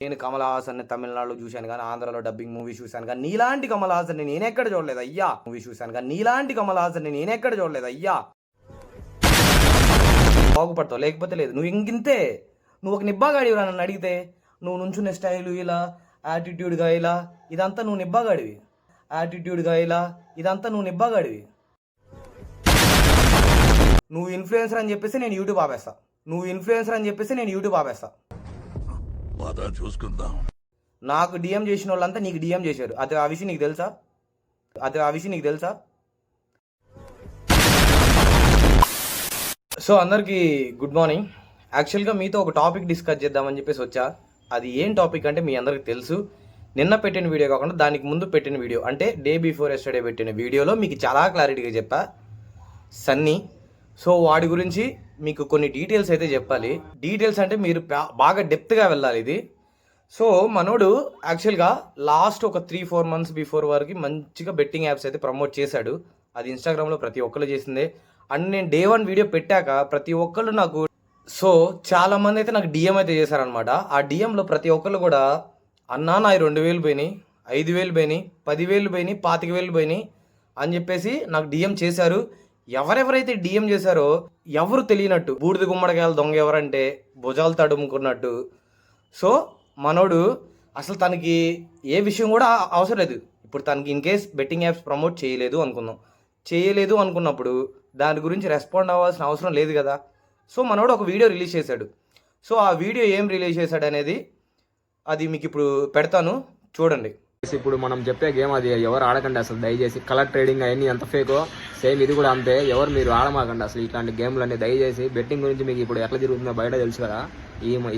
నేను కమల్ హాసన్ తమిళనాడులో చూశాను కానీ ఆంధ్రాలో డబ్బింగ్ మూవీ చూశాను కానీ నీలాంటి కమల్ హాసన్ నేనెక్కడ చూడలేదు అయ్యా. మూవీ చూశాను కానీ నీలాంటి కమల్ హాసన్ నేనెక్కడ చూడలేదు అయ్యా. బాగుపడతావు లేకపోతే లేదు. నువ్వు ఇంకింతే. నువ్వు ఒక నిబ్బాగాడివి నన్ను అడిగితే. నువ్వు నుంచునే స్టైలు ఇలా యాటిట్యూడ్గా ఇలా ఇదంతా నువ్వు నిబ్బాగాడివి. యాటిట్యూడ్గా ఇలా ఇదంతా నువ్వు నిబ్బాగాడివి. నువ్వు ఇన్ఫ్లుయెన్సర్ అని చెప్పేసి నేను యూట్యూబ్ ఆపేస్తా. నువ్వు ఇన్ఫ్లుయెన్సర్ అని చెప్పేసి నేను యూట్యూబ్ ఆపేస్తా. చూసుకుందాం. నాకు డిఎం చేసిన వాళ్ళంతా నీకు డిఎం చేశారు. అది ఆ విషయం నీకు తెలుసా? సో అందరికీ గుడ్ మార్నింగ్. యాక్చువల్గా మీతో ఒక టాపిక్ డిస్కస్ చేద్దామని చెప్పేసి వచ్చా. అది ఏం టాపిక్ అంటే మీ అందరికి తెలుసు. నిన్న పెట్టిన వీడియో కాకుండా దానికి ముందు పెట్టిన వీడియో అంటే డే బిఫోర్ ఎస్టర్డే పెట్టిన వీడియోలో మీకు చాలా క్లారిటీగా చెప్పా సన్నీ. సో వాడి గురించి మీకు కొన్ని డీటెయిల్స్ అయితే చెప్పాలి. డీటెయిల్స్ అంటే మీరు బాగా డెప్త్గా వెళ్ళాలి ఇది. సో మనోడు యాక్చువల్గా లాస్ట్ ఒక 3-4 months బిఫోర్ వరకు మంచిగా బెట్టింగ్ యాప్స్ అయితే ప్రమోట్ చేశాడు. అది ఇన్స్టాగ్రామ్లో ప్రతి ఒక్కరు చేసిందే. అండ్ నేను డే 1 వీడియో పెట్టాక ప్రతి ఒక్కళ్ళు నాకు చాలామంది అయితే నాకు డిఎం అయితే చేశారనమాట. ఆ డిఎంలో ప్రతి ఒక్కళ్ళు కూడా అన్నా నా 2,000 పోయినాయి, 5,000 పోయినాయి, 10,000 పోయినాయి, 25,000 పోయినాయి అని చెప్పేసి నాకు డిఎం చేశారు. ఎవరెవరైతే డిఎం చేశారో ఎవరు తెలియనట్టు బూడిద గుమ్మడికాయలు దొంగ ఎవరంటే భుజాలు తడుముకున్నట్టు. సో మనోడు అసలు తనకి ఏ విషయం కూడా అవసరం లేదు. ఇప్పుడు తనకి in case betting apps promote చేయలేదు అనుకున్నప్పుడు దాని గురించి రెస్పాండ్ అవ్వాల్సిన అవసరం లేదు కదా. సో మనోడు ఒక వీడియో రిలీజ్ చేశాడు. సో ఆ వీడియో ఏం రిలీజ్ చేశాడు అనేది అది మీకు ఇప్పుడు పెడతాను చూడండి. ఇప్పుడు మనం చెప్పే గేమ్ అది ఎవరు ఆడకండి అసలు దయచేసి. కలర్ ట్రేడింగ్ అవన్నీ ఎంత ఫేకో సేమ్ ఇది కూడా అంతే. ఎవరు మీరు ఆడమాకండి అసలు ఇట్లాంటి గేమ్లు అన్ని దయచేసి. బెట్టింగ్ గురించి మీకు ఇప్పుడు ఎట్లా జరుగుతుందో బయట తెలుసు కదా.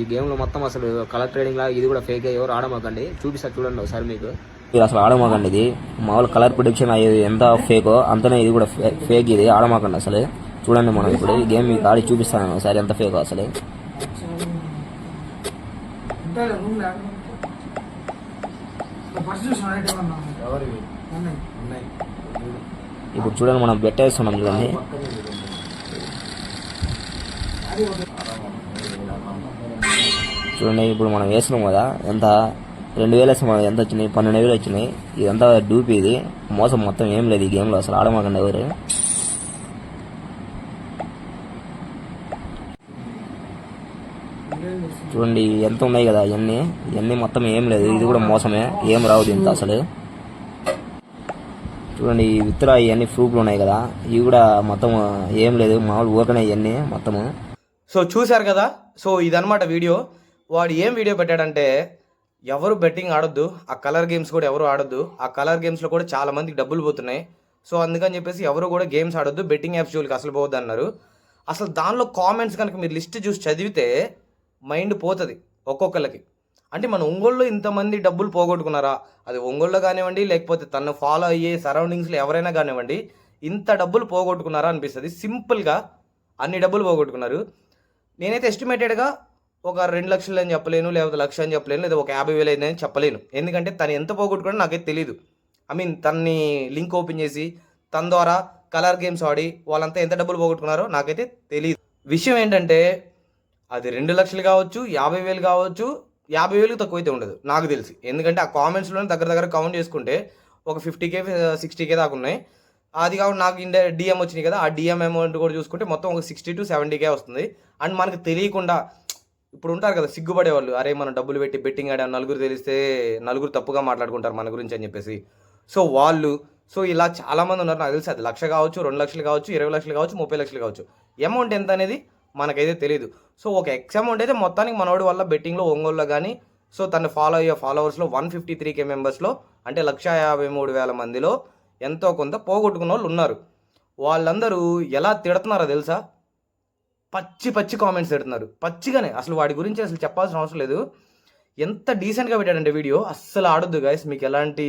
ఈ గేమ్లో మొత్తం అసలు కలర్ ట్రేడింగ్ లాగా ఇది కూడా ఫేకే. ఎవరు ఆడమాకండి. చూపిస్తారు చూడండి ఒకసారి మీకు. మీరు అసలు ఆడమాకండి. ఇది మామూలు కలర్ ప్రొడిక్షన్ అయ్యేది ఎంత ఫేకో అంతనే ఇది కూడా ఫేక్. ఇది ఆడమాకండి అసలు. చూడండి మనం ఇప్పుడు ఈ గేమ్ మీకు ఆడి చూపిస్తాను ఒకసారి ఎంత ఫేకో అసలు. ఇప్పుడు చూడండి మనం పెట్టేస్తున్నాం చూడండి. చూడండి ఇప్పుడు మనం వేసినాం కదా ఎంత 2,000 వేసాం. ఎంత వచ్చినాయి 12,000 వచ్చినాయి. ఇదంతా డూపీ. ఇది మోసం మొత్తం ఏం లేదు ఈ గేమ్లో. అసలు ఆడమాకండి ఎవరు. చూడండి ఎంత ఉన్నాయి కదా ఇవన్నీ మొత్తం ఏం లేదు. ఇది కూడా మోసమే. ఏం రావు దీంతో అసలు. చూడండి విత్డ్రా ఇవన్నీ ప్రూఫ్లు ఉన్నాయి కదా. ఇవి కూడా మొత్తం ఏం లేదు మామూలు ఊరకనే ఇవన్నీ మొత్తము. సో చూశారు కదా. సో ఇదనమాట వీడియో. వాడు ఏం వీడియో పెట్టాడంటే ఎవరు బెట్టింగ్ ఆడొద్దు, ఆ కలర్ గేమ్స్ కూడా ఎవరు ఆడొద్దు, ఆ కలర్ గేమ్స్లో కూడా చాలా మందికి డబ్బులు పోతున్నాయి. సో అందుకని చెప్పేసి ఎవరు కూడా గేమ్స్ ఆడొద్దు, బెట్టింగ్ యాప్స్ జోలికి అసలు పోవద్దు అన్నారు. అసలు దానిలో కామెంట్స్ కనుక మీరు లిస్ట్ చూసి చదివితే మైండ్ పోతుంది ఒక్కొక్కరికి. అంటే మన ఒంగోలులో ఇంతమంది డబ్బులు పోగొట్టుకున్నారా, అది ఒంగోలులో కానివ్వండి లేకపోతే తను ఫాలో అయ్యే సరౌండింగ్స్లో ఎవరైనా కానివ్వండి, ఇంత డబ్బులు పోగొట్టుకున్నారా అనిపిస్తుంది. సింపుల్గా అన్ని డబ్బులు పోగొట్టుకున్నారు. నేనైతే ఎస్టిమేటెడ్గా ఒక 2 లక్షలు అని చెప్పలేను, లేకపోతే 1 లక్ష అని చెప్పలేను, లేదా ఒక 50,000 అయిందని చెప్పలేను. ఎందుకంటే తను ఎంత పోగొట్టుకున్నా నాకైతే తెలియదు. తన్ని లింక్ ఓపెన్ చేసి తన ద్వారా కలర్ గేమ్స్ ఆడి వాళ్ళంతా ఎంత డబ్బులు పోగొట్టుకున్నారో నాకైతే తెలియదు. విషయం ఏంటంటే అది 2 లక్షలు కావచ్చు, 50,000 కావచ్చు, 50,000 తక్కువైతే ఉండదు నాకు తెలిసి. ఎందుకంటే ఆ కామెంట్స్లోనే దగ్గర కౌంట్ చేసుకుంటే ఒక 50K 60K దాకా ఉన్నాయి. అది కాకుండా నాకు డిఎం వచ్చినాయి కదా, ఆ డిఎం అమౌంట్ కూడా చూసుకుంటే మొత్తం ఒక 60 to 70K వస్తుంది. అండ్ మనకు తెలియకుండా ఇప్పుడు ఉంటారు కదా సిగ్గుపడే వాళ్ళు, అరే మనం డబ్బులు పెట్టి బెట్టింగ్ ఆడాం నలుగురు తెలిస్తే నలుగురు తప్పుగా మాట్లాడుకుంటారు మన గురించి అని చెప్పేసి. సో ఇలా చాలామంది ఉన్నారు. నాకు తెలిసి అది 1 లక్ష కావచ్చు, 2 లక్షలు కావచ్చు, 20 లక్షలు కావచ్చు, 30 లక్షలు కావచ్చు. అమౌంట్ ఎంత అనేది మనకైతే తెలియదు. సో ఒక ఎక్స్ అమౌంట్ అయితే మొత్తానికి మనోడి వల్ల బెట్టింగ్లో ఒంగోలులో కానీ తను ఫాలో అయ్యే ఫాలోవర్స్లో 153K మెంబర్స్లో అంటే 153,000 మందిలో ఎంతో కొంత పోగొట్టుకున్న వాళ్ళు ఉన్నారు. వాళ్ళందరూ ఎలా తిడుతున్నారో తెలుసా? పచ్చి కామెంట్స్ పెడుతున్నారు. పచ్చిగానే. అసలు వాడి గురించి అసలు చెప్పాల్సిన అవసరం లేదు. ఎంత డీసెంట్గా పెట్టాడంటే వీడియో. అస్సలు ఆడొద్దు గైస్. మీకు ఎలాంటి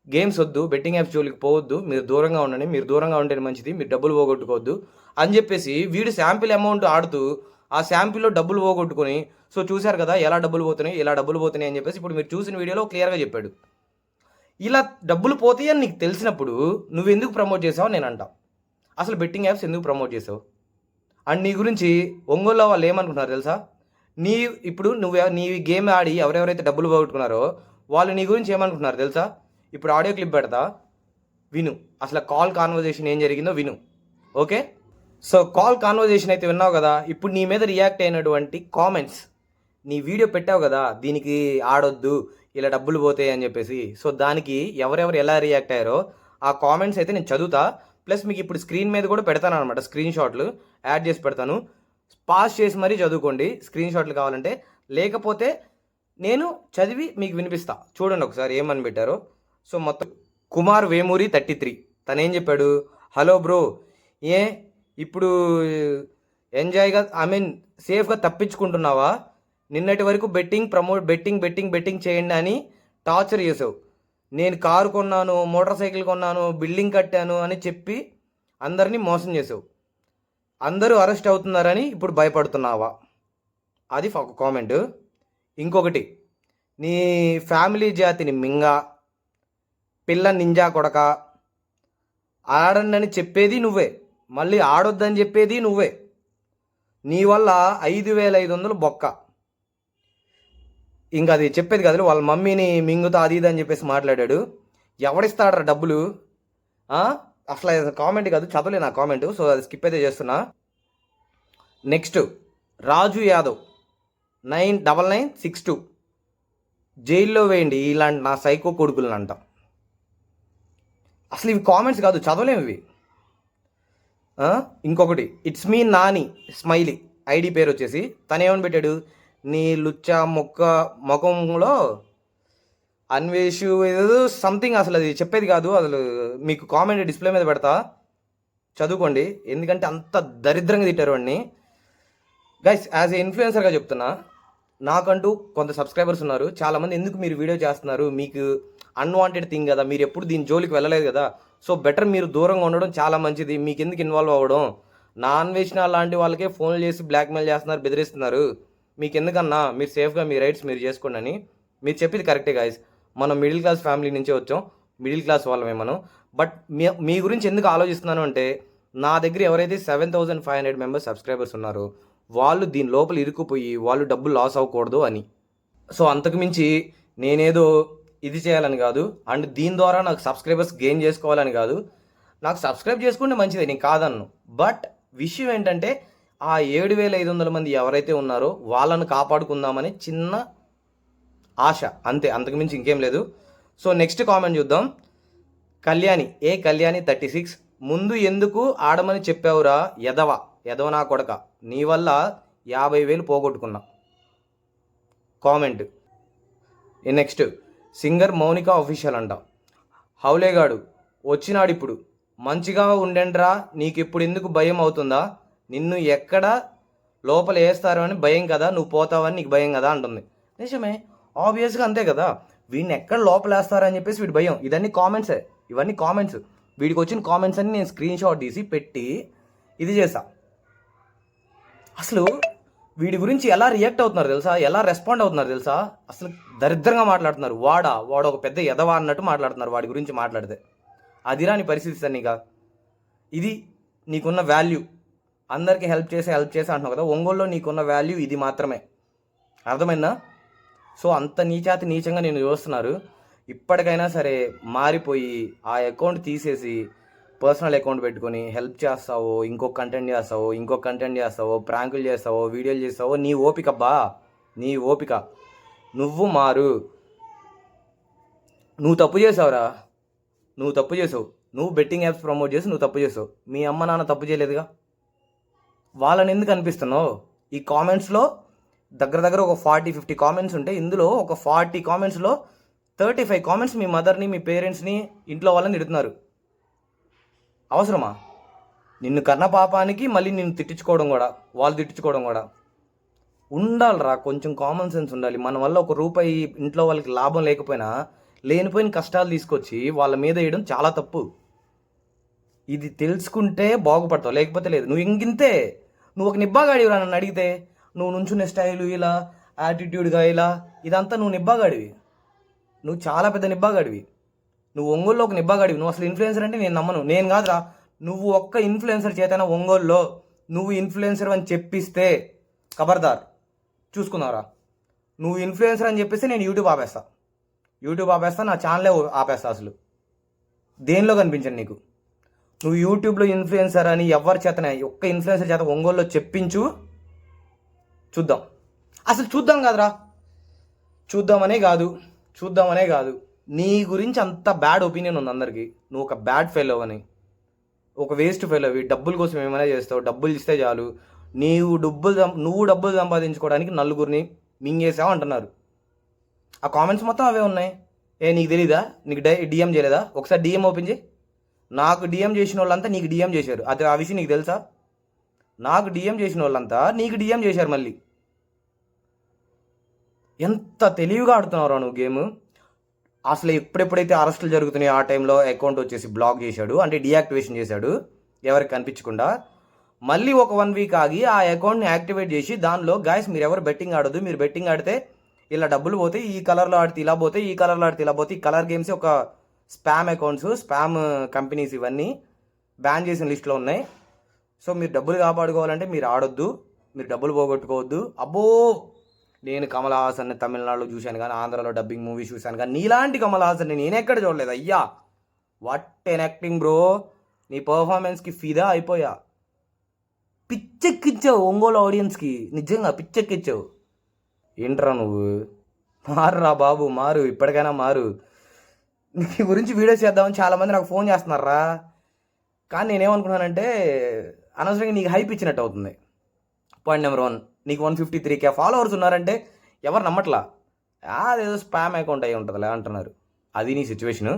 గేమ్స్ వద్దు, బెట్టింగ్ యాప్స్ జోలికి పోవద్దు, మీరు దూరంగా ఉండండి, మీరు దూరంగా ఉంటేనే మంచిది, మీరు డబ్బులు పోగొట్టుకోవద్దు అని చెప్పేసి వీడు శాంపిల్ అమౌంట్ ఆడుతూ ఆ శాంపిల్లో డబ్బులు పోగొట్టుకొని చూశారు కదా ఎలా డబ్బులు పోతున్నాయి అని చెప్పేసి ఇప్పుడు మీరు చూసిన వీడియోలో క్లియర్గా చెప్పాడు. ఇలా డబ్బులు పోతాయి అని నీకు తెలిసినప్పుడు నువ్వు ఎందుకు ప్రమోట్ చేసావు నేను అంటా. అసలు బెట్టింగ్ యాప్స్ ఎందుకు ప్రమోట్ చేసావు? అండ్ నీ గురించి ఒంగోలులో వాళ్ళు ఏమనుకుంటున్నారు తెలుసా? నీ ఇప్పుడు నీ గేమ్ ఆడి ఎవరెవరైతే డబ్బులు పోగొట్టుకున్నారో వాళ్ళు నీ గురించి ఏమనుకుంటున్నారు తెలుసా? ఇప్పుడు ఆడియో క్లిప్ పెడతా, విను. అసలు కాల్ కాన్వర్జేషన్ ఏం జరిగిందో విను. ఓకే, సో కాల్ కాన్వర్జేషన్ అయితే విన్నావు కదా. ఇప్పుడు నీ మీద రియాక్ట్ అయినటువంటి కామెంట్స్, నీ వీడియో పెట్టావు కదా దీనికి ఆడొద్దు, ఇలా డబ్బులు పోతాయి అని చెప్పేసి. సో దానికి ఎవరెవరు ఎలా రియాక్ట్ అయ్యారో ఆ కామెంట్స్ అయితే నేను చదువుతా. ప్లస్ మీకు ఇప్పుడు స్క్రీన్ మీద కూడా పెడతాను అనమాట, స్క్రీన్ షాట్లు యాడ్ చేసి పెడతాను. పాస్ చేసి మరీ చదువుకోండి స్క్రీన్ షాట్లు కావాలంటే, లేకపోతే నేను చదివి మీకు వినిపిస్తా. చూడండి ఒకసారి ఏమని పెట్టారో. సో మొత్తం కుమార్ వేమూరి 33 తను ఏం చెప్పాడు, హలో బ్రో, ఇప్పుడు ఎంజాయ్గా సేఫ్గా తప్పించుకుంటున్నావా? నిన్నటి వరకు బెట్టింగ్ చేయండి అని టార్చర్ చేసావు. నేను కారు కొన్నాను, మోటార్ సైకిల్ కొన్నాను, బిల్డింగ్ కట్టాను అని చెప్పి అందరినీ మోసం చేసావు. అందరూ అరెస్ట్ అవుతున్నారని ఇప్పుడు భయపడుతున్నావా? అది ఒక కామెంట్. ఇంకొకటి, నీ ఫ్యామిలీ జాతిని మింగా, పిల్ల నింజా కొడక, ఆడండి అని చెప్పేది నువ్వే, మళ్ళీ ఆడొద్దని చెప్పేది నువ్వే. నీ వల్ల 5,500 బొక్క. ఇంకా అది చెప్పేది కదా, వాళ్ళ మమ్మీని మింగుతా అది ఇది అని చెప్పేసి మాట్లాడాడు. ఎవడిస్తాడరా డబ్బులు? అసలు కామెంట్ కాదు, చదవలే నా కామెంట్, సో అది స్కిప్ అయితే చేస్తున్నా. నెక్స్ట్ రాజు యాదవ్ 99962 జైల్లో వేయండి ఇలాంటి నా సైకో కొడుకులను అంట. అసలు ఇవి కామెంట్స్ కాదు, చదవలేము ఇవి. ఇంకొకటి, it's me Nani smiley ID పేరు వచ్చేసి, తను ఏమని పెట్టాడు, నీ లుచ్చా ముఖంలో అన్వేషు ఏదో సంథింగ్, అసలు అది చెప్పేది కాదు. అసలు మీకు కామెంట్ డిస్ప్లే మీద పెడతా, చదువుకోండి. ఎందుకంటే అంత దరిద్రంగా తిట్టారు వాడిని. గైస్, యాజ్ ఏ ఇన్ఫ్లుయెన్సర్గా చెప్తున్నా, నాకంటూ కొంత సబ్స్క్రైబర్స్ ఉన్నారు. చాలామంది ఎందుకు మీరు వీడియో చేస్తున్నారు, మీకు అన్వాంటెడ్ థింగ్ కదా, మీరు ఎప్పుడు దీని జోలికి వెళ్ళలేదు కదా, సో బెటర్ మీరు దూరంగా ఉండడం చాలా మంచిది. మీకు ఎందుకు ఇన్వాల్వ్ అవ్వడం? నాన్ వేసిన లాంటి వాళ్ళకే ఫోన్లు చేసి బ్లాక్మెయిల్ చేస్తున్నారు, బెదిరిస్తున్నారు. మీకు ఎందుకన్నా, మీరు సేఫ్గా మీ రైట్స్ మీరు చేసుకోండి అని. మీరు చెప్పింది కరెక్టే గాయస్, మనం మిడిల్ క్లాస్ ఫ్యామిలీ నుంచే వచ్చాం, మిడిల్ క్లాస్ వాళ్ళమే మనం. బట్ మీ గురించి ఎందుకు ఆలోచిస్తున్నాను అంటే, నా దగ్గర ఎవరైతే 7,500 మెంబర్స్ సబ్స్క్రైబర్స్ ఉన్నారో వాళ్ళు దీని లోపల ఇరుక్కుపోయి వాళ్ళు డబ్బులు లాస్ అవ్వకూడదు అని. సో అంతకుమించి నేనేదో ఇది చేయాలని కాదు, అండ్ దీని ద్వారా నాకు సబ్స్క్రైబర్స్ గెయిన్ చేసుకోవాలని కాదు. నాకు సబ్స్క్రైబ్ చేసుకుంటే మంచిదే, నేను కాదన్ను. బట్ విషయం ఏంటంటే, ఆ 7,500 మంది ఎవరైతే ఉన్నారో వాళ్ళను కాపాడుకుందామని చిన్న ఆశ, అంతే, అంతకుమించి ఇంకేం లేదు. సో నెక్స్ట్ కామెంట్ చూద్దాం. కళ్యాణి 36 ముందు ఎందుకు ఆడమని చెప్పావురా ఎదవ నా కొడక, నీ వల్ల 50,000 పోగొట్టుకున్నా. Comment. Next singer Mounika official అంట, హౌలేగాడు వచ్చినాడు ఇప్పుడు, మంచిగా ఉండండిరా, నీకు ఇప్పుడు ఎందుకు భయం అవుతుందా? నిన్ను ఎక్కడ లోపల వేస్తారో అని భయం కదా, నువ్వు పోతావని నీకు భయం కదా అంటుంది. నిజమే, ఆబ్వియస్గా అంతే కదా, వీడిని ఎక్కడ లోపల వేస్తారని చెప్పేసి వీడి భయం. ఇవన్నీ కామెంట్స్. వీడికి వచ్చిన కామెంట్స్ అన్ని నేను స్క్రీన్ షాట్ తీసి పెట్టి ఇది చేసా. అసలు వీడి గురించి ఎలా రియాక్ట్ అవుతున్నారు తెలుసా, ఎలా రెస్పాండ్ అవుతున్నారు తెలుసా? అసలు దరిద్రంగా మాట్లాడుతున్నారు. వాడు ఒక పెద్ద ఎదవా అన్నట్టు మాట్లాడుతున్నారు వాడి గురించి మాట్లాడితే. అదిరా నీ పరిస్థితి సార్. ఇది నీకున్న వాల్యూ. అందరికీ హెల్ప్ చేసి అంటున్నావు కదా, ఒంగోలులో నీకున్న వాల్యూ ఇది మాత్రమే. అర్థమైందా? సో అంత నీచంగా నేను చూస్తున్నారు. ఇప్పటికైనా సరే మారిపోయి ఆ అకౌంట్ తీసేసి పర్సనల్ అకౌంట్ పెట్టుకొని హెల్ప్ చేస్తావో, ఇంకొక కంటెంట్ చేస్తావో, ప్రాంకులు చేస్తావో, వీడియోలు చేస్తావో, నీ ఓపిక. నువ్వు మారు. నువ్వు తప్పు చేసావురా, నువ్వు బెట్టింగ్ యాప్స్ ప్రమోట్ చేసి నువ్వు తప్పు చేసావు. మీ అమ్మ నాన్న తప్పు చేయలేదుగా, వాళ్ళని ఎందుకు అనిపిస్తున్నావు? ఈ కామెంట్స్లో దగ్గర ఒక 40-50 కామెంట్స్ ఉంటే, ఇందులో ఒక 40 కామెంట్స్లో 35 కామెంట్స్ మీ మదర్ని, మీ పేరెంట్స్ని, ఇంట్లో వాళ్ళని తిడుతున్నారు. అవసరమా? నిన్ను కన్న పాపానికి మళ్ళీ నిన్ను వాళ్ళు తిట్టించుకోవడం కూడా ఉండాలిరా. కొంచెం కామన్ సెన్స్ ఉండాలి. మన వల్ల ₹1 ఇంట్లో వాళ్ళకి లాభం లేకపోయినా లేనిపోయిన కష్టాలు తీసుకొచ్చి వాళ్ళ మీద వేయడం చాలా తప్పు. ఇది తెలుసుకుంటే బాగుపడతావు, లేకపోతే లేదు. నువ్వు ఒక నిబ్బాగాడివి. నన్ను అడిగితే నువ్వు నుంచునే స్టైలు ఇలా, యాటిట్యూడ్గా ఇలా, ఇదంతా నువ్వు నిబ్బాగాడివి. నువ్వు చాలా పెద్ద నిబ్బాగాడివి. నువ్వు ఒంగోలులో ఒక నిబ్బాగాడివి. నువ్వు అసలు ఇన్ఫ్లుయెన్సర్ అంటే నేను నమ్మను. నేను కాదురా, నువ్వు ఒక్క ఇన్ఫ్లుయెన్సర్ చేతనా ఒంగోలులో నువ్వు ఇన్ఫ్లుయెన్సర్ అని చెప్పిస్తే ఖబర్దార్, చూసుకున్నారా? నువ్వు ఇన్ఫ్లుయెన్సర్ అని చెప్పేసి నేను యూట్యూబ్ ఆపేస్తా, నా ఛానలే ఆపేస్తా. అసలు దేనిలో కనిపించను నీకు. నువ్వు యూట్యూబ్లో ఇన్ఫ్లుయెన్సర్ అని ఎవరి చేతనే, ఒక్క ఇన్ఫ్లుయెన్సర్ చేత ఒంగోలులో చెప్పించు, చూద్దాం. అసలు చూద్దాం కాదురా, చూద్దామనే కాదు, నీ గురించి అంత బ్యాడ్ ఒపీనియన్ ఉంది అందరికీ. నువ్వు ఒక బ్యాడ్ ఫెలో అని, ఒక వేస్ట్ ఫెలోవి, డబ్బుల కోసం ఏమైనా చేస్తావు, డబ్బులు ఇస్తే చాలు, నువ్వు డబ్బులు సంపాదించుకోవడానికి నలుగురిని మింగేసావు అంటున్నారు. ఆ కామెంట్స్ మొత్తం అవే ఉన్నాయి. నీకు తెలీదా? నీకు డిఎం చేయలేదా? ఒకసారి డిఎం ఓపెన్ చేయి. నాకు డిఎం చేసిన వాళ్ళంతా నీకు డిఎం చేశారు. అది ఆ విషయం నీకు తెలుసా? నాకు డిఎం చేసిన వాళ్ళంతా నీకు డిఎం చేశారు. మళ్ళీ ఎంత తెలివిగా ఆడుతున్నావురా నువ్వు గేమ్. అసలు ఎప్పుడెప్పుడైతే అరెస్టులు జరుగుతున్నాయో ఆ టైంలో అకౌంట్ వచ్చేసి బ్లాక్ చేశాడు, అంటే డీయాక్టివేషన్ చేశాడు ఎవరికి కనిపించకుండా. మళ్ళీ ఒక 1 వీక్ ఆగి ఆ అకౌంట్ని యాక్టివేట్ చేసి దానిలో గాయస్ మీరు ఎవరు బెట్టింగ్ ఆడొద్దు, మీరు బెట్టింగ్ ఆడితే ఇలా డబ్బులు పోతే, ఈ కలర్లో ఆడితే ఇలా పోతే, ఈ కలర్లో ఆడితే ఇలా పోతే. ఈ కలర్ గేమ్స్ ఒక స్పామ్ అకౌంట్స్, స్పామ్ కంపెనీస్ ఇవన్నీ బ్యాన్ చేసిన లిస్టులో ఉన్నాయి. సో మీరు డబ్బులు కాపాడుకోవాలంటే మీరు ఆడొద్దు, మీరు డబ్బులు పోగొట్టుకోవద్దు. అబ్బో, నేను కమల్ హాసన్ని తమిళనాడులో చూశాను కానీ, ఆంధ్రాలో డబ్బింగ్ మూవీ చూశాను కానీ, నీలాంటి కమల్ హాసన్ని నేను ఎక్కడ చూడలేదు. అయ్యా, వాట్ ఎన్ యాక్టింగ్ బ్రో. నీ పర్ఫార్మెన్స్కి ఫిదా అయిపోయా. పిచ్చెక్కిచ్చావు ఒంగోలు ఆడియన్స్కి, నిజంగా పిచ్చెక్కిచ్చావు. ఏంట్రా నువ్వు? మారురా బాబు, మారు, ఇప్పటికైనా మారు. నీ గురించి వీడియోస్ చేద్దామని చాలామంది నాకు ఫోన్ చేస్తున్నారా, కానీ నేనేమనుకున్నానంటే అనవసరంగా నీకు హైప్ ఇచ్చినట్టు అవుతుంది. పాయింట్ నెంబర్ 1, నీకు 153K ఫాలోవర్స్ ఉన్నారంటే ఎవరు నమ్మట్లా. అదేదో స్పామ్ అకౌంట్ అయి ఉంటుందిలే అంటున్నారు. అది నీ సిచ్యువేషను.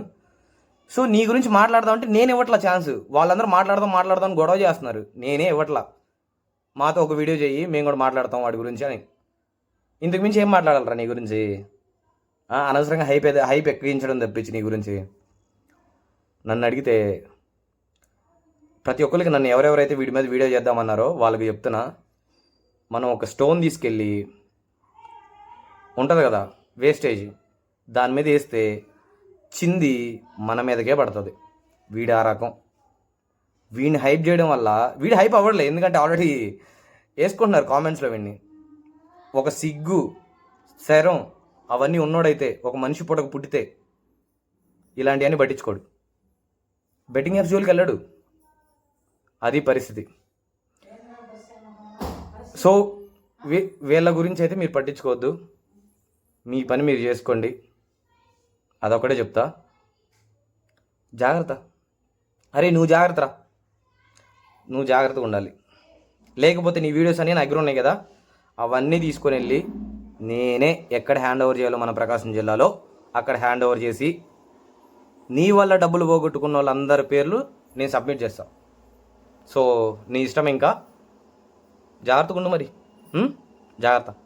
సో నీ గురించి మాట్లాడదామంటే నేను ఇవ్వట్లా ఛాన్స్. వాళ్ళందరూ మాట్లాడదాం అని గొడవ చేస్తున్నారు, నేనే ఇవ్వట్లా. మాతో ఒక వీడియో చెయ్యి, మేము కూడా మాట్లాడతాం వాడి గురించి అని. ఇంతకు మించి ఏం మాట్లాడాలరా నీ గురించి? అనవసరంగా హైప్ ఎక్కించడం తప్పించి నీ గురించి. నన్ను అడిగితే ప్రతి ఒక్కరికి, నన్ను ఎవరెవరైతే వీడి మీద వీడియో చేద్దామన్నారో వాళ్ళకి చెప్తున్నా, మనం ఒక స్టోన్ తీసుకెళ్ళి ఉంటుంది కదా వేస్టేజ్, దాని మీద వేస్తే చింది మన మీదకే పడుతుంది. వీడు ఆ రకం. వీడిని హైప్ చేయడం వల్ల వీడు హైప్ అవ్వట్లేదు, ఎందుకంటే ఆల్రెడీ వేసుకుంటున్నారు కామెంట్స్లో వీడిని. ఒక సిగ్గు, శరం అవన్నీ ఉన్నోడైతే, ఒక మనిషి పుట్టకు పుట్టితే ఇలాంటివన్నీ పట్టించుకోడు, బెట్టింగ్ యాప్స్ జోలికి వెళ్ళాడు. అది పరిస్థితి. సో వీళ్ళ గురించి అయితే మీరు పట్టించుకోవద్దు, మీ పని మీరు చేసుకోండి. అదొకటే చెప్తా, జాగ్రత్త. అరే నువ్వు జాగ్రత్తగా ఉండాలి. లేకపోతే నీ వీడియోస్ అన్నీ నా దగ్గర ఉన్నాయి కదా, అవన్నీ తీసుకొని వెళ్ళి నేనే ఎక్కడ హ్యాండ్ ఓవర్ చేయాలో మన ప్రకాశం జిల్లాలో అక్కడ హ్యాండ్ ఓవర్ చేసి, నీ వల్ల డబ్బులు పోగొట్టుకున్న వాళ్ళందరి పేర్లు నేను సబ్మిట్ చేస్తాను. సో నీ ఇష్టం. ఇంకా జాగ్రత్తగా ఉండు మరి, జాగ్రత్త.